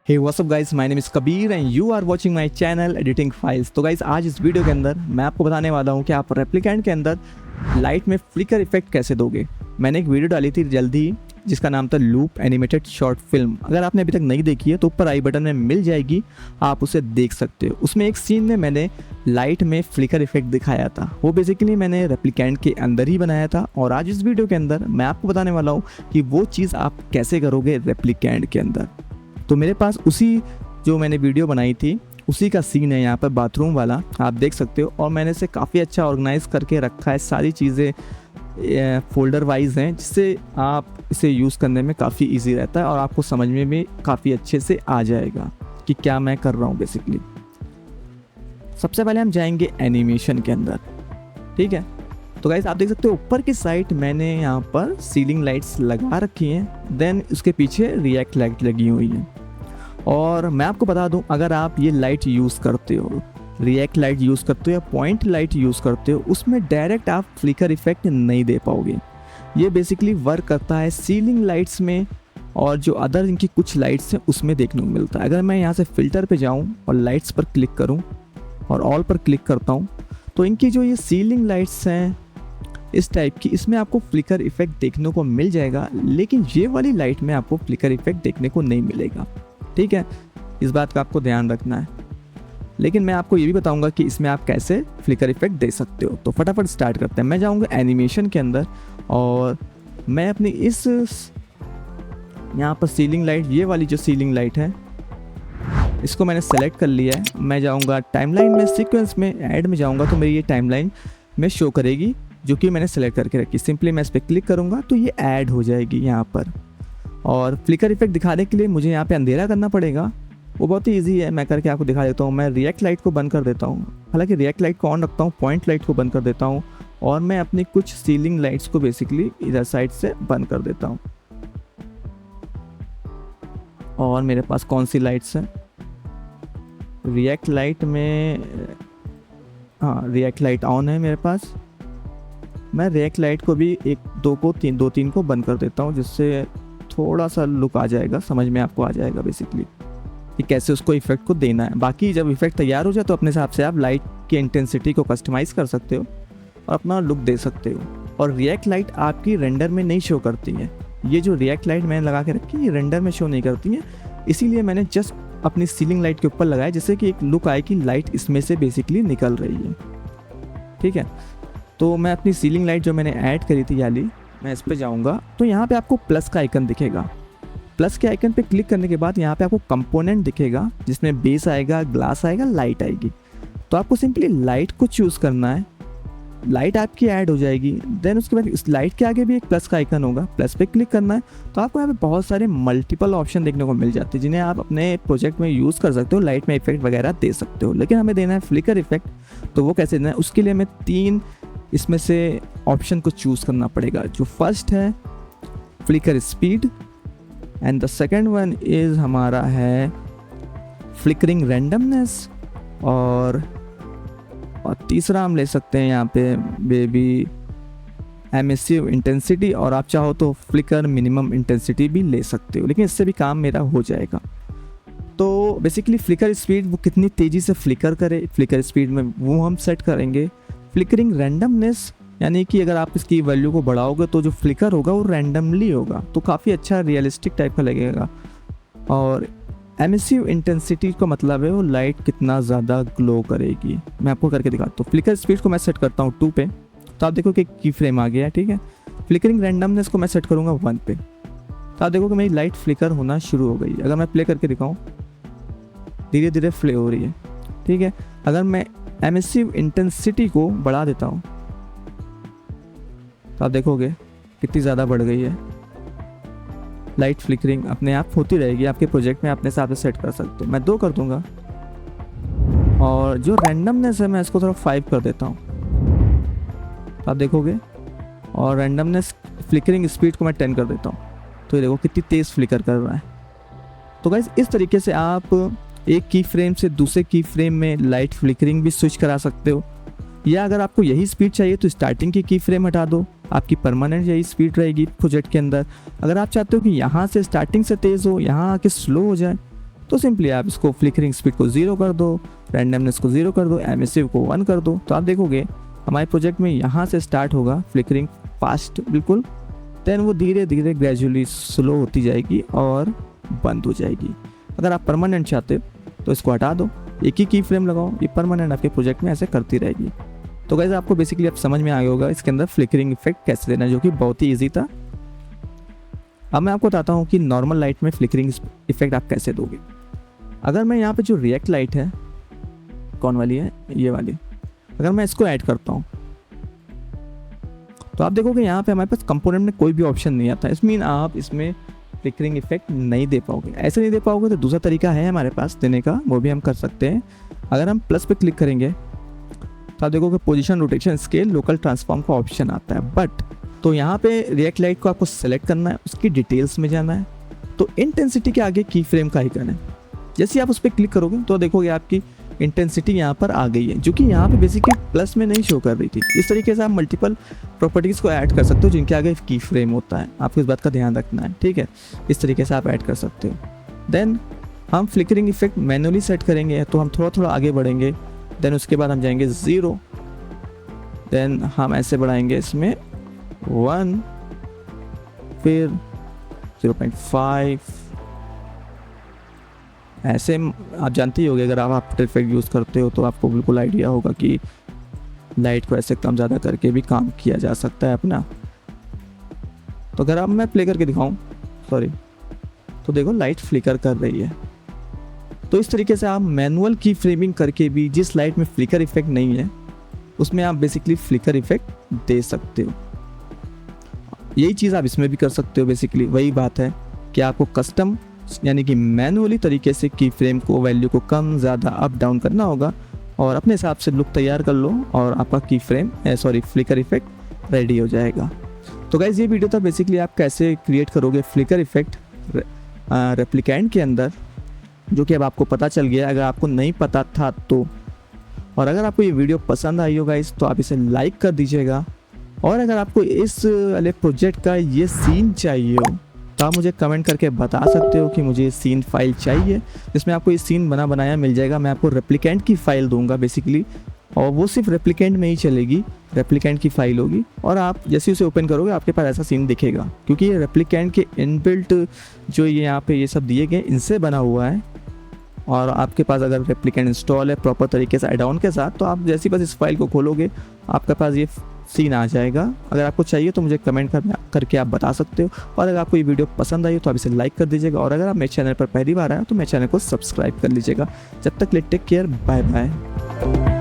Hey what's up guys, my name is Kabir and you are watching my channel editing files. तो guys आज इस video के अंदर मैं आपको बताने वाला हूं कि आप रेप्लिकेंट के अंदर लाइट में फ्लिकर इफेक्ट कैसे दोगे। मैंने एक वीडियो डाली थी जल्दी जिसका नाम था लूप एनिमेटेड शॉर्ट फिल्म। अगर आपने अभी तक नहीं देखी है तो ऊपर आई बटन में मिल जाएगी, आप उसे देख सकते हो। उसमें एक सीन में मैंने लाइट में फ्लिकर इफेक्ट दिखाया था, वो बेसिकली मैंने रेप्लिकेंट के अंदर ही बनाया था। और आज इस वीडियो के अंदर मैं आपको बताने वाला हूँ कि वो चीज़ आप कैसे करोगे रेप्लिकेंट के अंदर। तो मेरे पास उसी जो मैंने वीडियो बनाई थी उसी का सीन है यहाँ पर, बाथरूम वाला आप देख सकते हो। और मैंने इसे काफ़ी अच्छा ऑर्गेनाइज करके रखा है, सारी चीज़ें फोल्डर वाइज हैं, जिससे आप इसे यूज़ करने में काफ़ी इजी रहता है और आपको समझ में भी काफ़ी अच्छे से आ जाएगा कि क्या मैं कर रहा हूँ बेसिकली। सबसे पहले हम जाएंगे एनिमेशन के अंदर, ठीक है। तो गाइस आप देख सकते हो ऊपर की साइड मैंने यहाँ पर सीलिंग लाइट्स लगा रखी हैं, देन उसके पीछे रिएक्ट लाइट लगी हुई है। और मैं आपको बता दूं, अगर आप ये लाइट यूज़ करते हो, रिएक्ट लाइट यूज़ करते हो या पॉइंट लाइट यूज़ करते हो, उसमें डायरेक्ट आप फ्लिकर इफेक्ट नहीं दे पाओगे। ये बेसिकली वर्क करता है सीलिंग लाइट्स में और जो अदर इनकी कुछ लाइट्स हैं उसमें देखने को मिलता है। अगर मैं यहाँ से फ़िल्टर पे जाऊँ और लाइट्स पर क्लिक करूँ और ऑल पर क्लिक करता हूँ तो इनकी जो ये सीलिंग लाइट्स हैं इस टाइप की, इसमें आपको फ्लिकर इफेक्ट देखने को मिल जाएगा, लेकिन ये वाली लाइट में आपको फ्लिकर इफेक्ट देखने को नहीं मिलेगा, ठीक है। इस बात का आपको ध्यान रखना है। लेकिन मैं आपको ये भी बताऊंगा कि इसमें आप कैसे फ्लिकर इफेक्ट दे सकते हो। तो फटाफट स्टार्ट करते हैं। मैं जाऊंगा एनिमेशन के अंदर और मैं अपनी इस यहाँ पर सीलिंग लाइट, ये वाली जो सीलिंग लाइट है इसको मैंने सेलेक्ट कर लिया है। मैं जाऊँगा टाइमलाइन में, सीक्वेंस में, ऐड में जाऊँगा तो मेरी ये टाइमलाइन में शो करेगी जो कि मैंने सेलेक्ट करके रखी। सिंपली मैं इस पर क्लिक करूँगा तो ये ऐड हो जाएगी यहाँ पर। और फ्लिकर इफेक्ट दिखाने के लिए मुझे यहाँ पे अंधेरा करना पड़ेगा, वो बहुत ही इजी है, मैं करके आपको दिखा देता हूँ। मैं रिएक्ट लाइट को बंद कर देता हूँ, हालांकि रिएक्ट लाइट को ऑन रखता हूँ, पॉइंट लाइट को बंद कर देता हूँ और मैं अपनी कुछ सीलिंग लाइट्स को बेसिकली इधर साइड से बंद कर देता हूँ। और मेरे पास कौन सी लाइट्स हैं, रिएक्ट लाइट में, हाँ रिएक्ट लाइट ऑन है मेरे पास। मैं रिएक्ट लाइट को भी दो तीन को बंद कर देता हूँ, जिससे थोड़ा सा लुक आ जाएगा, समझ में आपको आ जाएगा बेसिकली कि कैसे उसको इफेक्ट को देना है। बाकी जब इफेक्ट तैयार हो जाए तो अपने हिसाब से आप लाइट की इंटेंसिटी को कस्टमाइज़ कर सकते हो और अपना लुक दे सकते हो। और रिएक्ट लाइट आपकी रेंडर में नहीं शो करती है। ये जो रिएक्ट लाइट मैंने लगा के रखी है ये रेंडर में शो नहीं करती है, इसीलिए मैंने जस्ट अपनी सीलिंग लाइट के ऊपर लगाया, जिससे कि एक लुक आए कि लाइट इसमें से बेसिकली निकल रही है, ठीक है। तो मैं अपनी सीलिंग लाइट जो मैंने ऐड करी थी याली, मैं इस पे जाऊंगा तो यहाँ पे आपको प्लस का आइकन दिखेगा। प्लस के आइकन पे क्लिक करने के बाद यहाँ पे आपको कंपोनेंट दिखेगा, जिसमें बेस आएगा, ग्लास आएगा, लाइट आएगी। तो आपको सिंपली लाइट को चूज़ करना है, लाइट आपकी ऐड हो जाएगी। देन उसके बाद इस लाइट के आगे भी एक प्लस का आइकन होगा, प्लस पे क्लिक करना है तो आपको यहाँ पे बहुत सारे मल्टीपल ऑप्शन देखने को मिल जाते हैं, जिन्हें आप अपने प्रोजेक्ट में यूज़ कर सकते हो, लाइट में इफेक्ट वगैरह दे सकते हो। लेकिन हमें देना है फ्लिकर इफेक्ट, तो वो कैसे देना है, उसके लिए हमें 3 इसमें से ऑप्शन को चूज़ करना पड़ेगा। जो फर्स्ट है flicker speed and the second one is हमारा है फ्लिकरिंग रैंडमनेस, और तीसरा हम ले सकते हैं यहाँ पे बेबी एमिसिव इंटेंसिटी, और आप चाहो तो फ्लिकर मिनिमम इंटेंसिटी भी ले सकते हो, लेकिन इससे भी काम मेरा हो जाएगा। तो बेसिकली फ्लिकर स्पीड वो कितनी तेज़ी से फ्लिकर करे, फ्लिकर स्पीड में वो हम सेट करेंगे। फ्लिकरिंग रैंडमनेस यानी कि अगर आप इसकी वैल्यू को बढ़ाओगे तो जो फ्लिकर होगा वो रैंडमली होगा, तो काफ़ी अच्छा रियलिस्टिक टाइप का लगेगा। और एमिसिव इंटेंसिटी का मतलब है वो लाइट कितना ज़्यादा ग्लो करेगी। मैं आपको करके दिखाता हूँ। फ्लिकर स्पीड को मैं सेट करता हूँ 2 पे, तो आप देखो कि की फ्रेम आ गया, ठीक है। फ्लिकरिंग रैंडमनेस को मैं सेट करूँगा 1 पे, तो आप देखो कि मेरी लाइट फ्लिकर होना शुरू हो गई। अगर मैं प्ले करके दिखाऊँ, धीरे धीरे फ्ले हो रही है, ठीक है। अगर मैं एमिसिव इंटेंसिटी को बढ़ा देता हूँ तो आप देखोगे कितनी ज़्यादा बढ़ गई है। लाइट फ्लिकरिंग अपने आप होती रहेगी, आपके प्रोजेक्ट में अपने हिसाब से सेट कर सकते हो। मैं 2 कर दूंगा और जो रैंडमनेस है मैं इसको थोड़ा 5 कर देता हूँ, तो आप देखोगे। और रैंडमनेस फ्लिकरिंग स्पीड को मैं 10 कर देता हूँ, तो ये देखो कितनी तेज़ फ्लिकर कर रहा है। तो गाइस इस तरीके से आप एक की फ्रेम से दूसरे की फ्रेम में लाइट फ्लिकरिंग भी स्विच करा सकते हो, या अगर आपको यही स्पीड चाहिए तो स्टार्टिंग की फ्रेम हटा दो, आपकी परमानेंट यही स्पीड रहेगी प्रोजेक्ट के अंदर। अगर आप चाहते हो कि यहाँ से स्टार्टिंग से तेज़ हो, यहाँ आके स्लो हो जाए, तो सिंपली आप इसको फ्लिकरिंग स्पीड को 0 कर दो, रैंडमनेस को 0 कर दो, एमिसिव को 1 कर दो, तो आप देखोगे हमारे प्रोजेक्ट में यहाँ से स्टार्ट होगा फ्लिकरिंग फास्ट बिल्कुल, देन वो धीरे धीरे ग्रेजुअली स्लो होती जाएगी और बंद हो जाएगी। अगर आप परमानेंट चाहते हो तो इसको हटा दो, एक ही की फ्रेम लगाओ, ये परमानेंट आपके प्रोजेक्ट में ऐसे करती रहेगी। तो गाइस आपको बेसिकली अब समझ में आ गया होगा इसके अंदर फ्लिकरिंग इफेक्ट कैसे देना है, जो कि बहुत ही ईजी था। अब मैं आपको बताता हूँ कि नॉर्मल लाइट में फ्लिकरिंग इफेक्ट आप कैसे दोगे। अगर मैं यहाँ पे जो रिएक्ट लाइट है, कौन वाली है, ये वाली, अगर मैं इसको ऐड करता हूँ तो आप देखोगे यहाँ पे हमारे पास कंपोनेंट में कोई भी ऑप्शन नहीं आता। इस मीन आप इसमें फ्लिकरिंग इफेक्ट नहीं दे पाओगे। ऐसे नहीं दे पाओगे तो दूसरा तरीका है हमारे पास देने का, वो भी हम कर सकते हैं। अगर हम प्लस पे क्लिक करेंगे तो आप देखोगे position, rotation, scale, local transform का ऑप्शन आता है। बट तो यहाँ पे रिएक्ट लाइट को आपको सेलेक्ट करना है, उसकी डिटेल्स में जाना है, तो इंटेंसिटी के आगे की फ्रेम का आइकन है। जैसे आप उस पर क्लिक करोगे तो देखोगे आपकी इंटेंसिटी यहाँ पर आ गई है, जो कि यहाँ पे बेसिकली प्लस में नहीं शो कर रही थी। इस तरीके से आप मल्टीपल प्रॉपर्टीज़ को ऐड कर सकते हो जिनके आगे की फ्रेम होता है, आपको इस बात का ध्यान रखना है, ठीक है। इस तरीके से आप ऐड कर सकते हो। देन हम फ्लिकरिंग इफेक्ट मैनुअली सेट करेंगे, तो हम थोड़ा थोड़ा आगे बढ़ेंगे। देन उसके बाद हम जाएंगे 0, देन हम ऐसे बढ़ाएंगे इसमें 1, फिर 0.5, ऐसे आप जानते ही होंगे, अगर आप आफ्टर इफेक्ट यूज़ करते हो तो आपको बिल्कुल आइडिया होगा कि लाइट को ऐसे कम ज़्यादा करके भी काम किया जा सकता है अपना। तो अगर अब मैं प्ले करके दिखाऊं, सॉरी, तो देखो लाइट फ्लिकर कर रही है। तो इस तरीके से आप मैनुअल की फ्रेमिंग करके भी जिस लाइट में फ्लिकर इफेक्ट नहीं है उसमें आप बेसिकली फ्लिकर इफेक्ट दे सकते हो। यही चीज़ आप इसमें भी कर सकते हो। बेसिकली वही बात है कि आपको कस्टम यानी कि मैनुअली तरीके से की फ्रेम को, वैल्यू को कम ज़्यादा अप डाउन करना होगा और अपने हिसाब से लुक तैयार कर लो और आपका की फ्रेम फ्लिकर इफेक्ट रेडी हो जाएगा। तो गाइज़ ये वीडियो था बेसिकली आप कैसे क्रिएट करोगे फ्लिकर इफेक्ट रेप्लिकेंट के अंदर, जो कि अब आपको पता चल गया अगर आपको नहीं पता था तो। और अगर आपको ये वीडियो पसंद आई हो गाइज़ तो आप इसे लाइक कर दीजिएगा, और अगर आपको इस वाले प्रोजेक्ट का ये सीन चाहिए हो तो आप मुझे कमेंट करके बता सकते हो कि मुझे ये सीन फाइल चाहिए, जिसमें आपको ये सीन बना बनाया मिल जाएगा। मैं आपको रेप्लिकेंट की फ़ाइल दूंगा बेसिकली, और वो सिर्फ रेप्लिकेंट में ही चलेगी, रेप्लिकेंट की फ़ाइल होगी। और आप जैसे उसे ओपन करोगे आपके पास ऐसा सीन दिखेगा, क्योंकि ये रेप्लिकेंट के इनबिल्ट जो ये यहाँ पे ये सब दिए गए इनसे बना हुआ है। और आपके पास अगर रेप्लिकेंट इंस्टॉल है प्रॉपर तरीके से ऐड ऑन के साथ, तो आप जैसे ही बस इस फाइल को खोलोगे आपके पास ये सीन आ जाएगा। अगर आपको चाहिए तो मुझे कमेंट करके आप बता सकते हो। और अगर आपको ये वीडियो पसंद आई तो आप इसे लाइक कर दीजिएगा, और अगर आप मेरे चैनल पर पहली बार आए तो मेरे चैनल को सब्सक्राइब कर लीजिएगा। जब तक टेक केयर, बाय बाय।